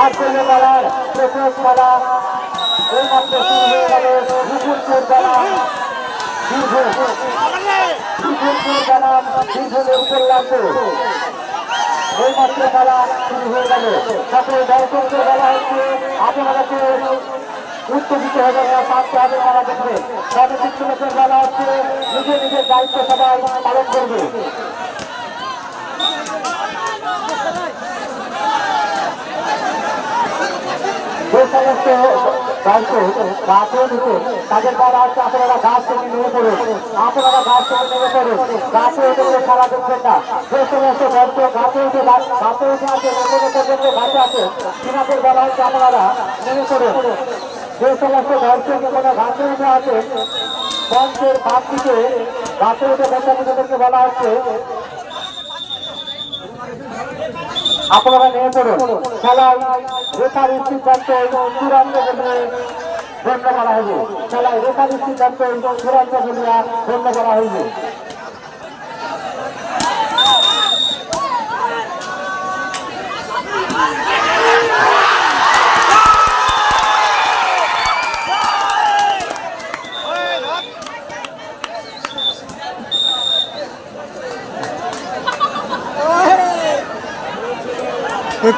আর কোনো খেলার প্রথম খেলা এইমাত্র শুরু হয়ে গেল। বিপুলপুর জানাম বিপুলপুর জানাম বিপুলের কল্যাণপুর এইমাত্র খেলা শুরু হয়ে গেল। সকল দর্শকদের বলা হচ্ছে আপনাদেরকে উত্তেজিত হবে না, শান্ত হবে খেলা দেখবে। কমিটির লোকের বলা হচ্ছে নিজের নিজের দায়িত্ব সবাই পালন করবে। যে সমস্ত দর্শক গাছে নিতে তাদের বলা হচ্ছে আপনারা গাছ থেকে নেমে পড়ুন, আপনারা গাছ থেকে নেমে পড়ুন, গাছে উঠে খেলা দেখবেন না। যে সমস্ত দর্শক গাছে উঠে আছে এখনো পর্যন্ত গাছে আছে তিনাদের বলা হচ্ছে আপনারা নেমে পড়ুন। যে সমস্ত দর্শক এখনো গাছে উঠে আছে মঞ্চের বাম দিকে গাছে উঠে বন্ধুদেরকে বলা হচ্ছে আপনারা নেমে পড়ুন। খেলায় রেখার সিদ্ধান্ত চূড়ান্ত বলে গণ্য করা হইবে। খেলায় রেখার সিদ্ধান্ত চূড়ান্ত বলিয়া গণ্য করা হইবে।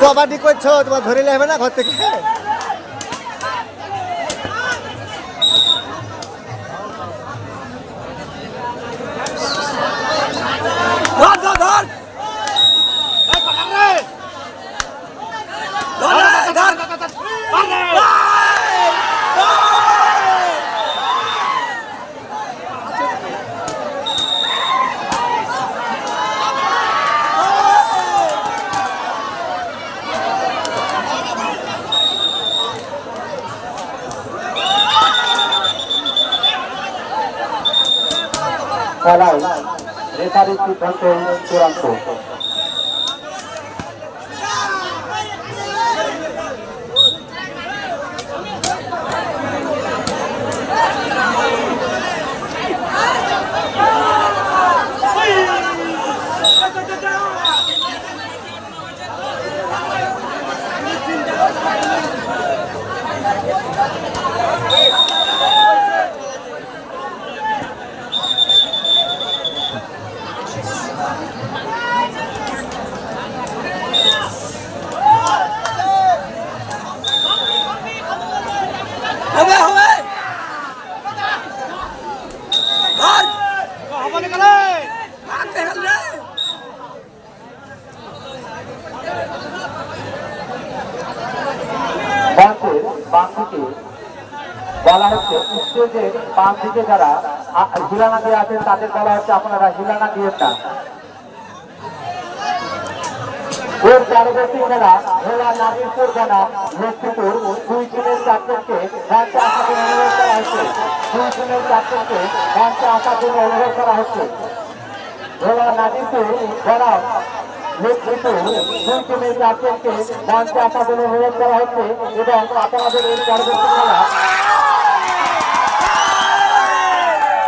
কবাডি করছো, তোমার ধরে নেবে না ঘর থেকে? খেলায় রেফারি সিদ্ধান্ত চূড়ান্ত। বলা হচ্ছে স্টেজের বাম দিকে যারা হিলানা দিয়ে আছেন তাদের বলা হচ্ছে আপনারা হিলানা দিয়ে না। ওর পরবর্তী খেলা ভোলা নাজিরপুর জানাম লক্ষ্মীপুর দুই টিমের ক্যাপ্টেনকে মঞ্চে আসার জন্য অনুরোধ করা হচ্ছে। দুই টিমের ক্যাপ্টেনকে মঞ্চে আসার জন্য অনুরোধ করা হচ্ছে। ভোলা নাজিরপুর জানাম লক্ষ্মীপুর দুই টিমের ক্যাপ্টেনকে মঞ্চে আসার জন্য অনুরোধ করা হচ্ছে এবং আপনাদের এই পরবর্তী খেলা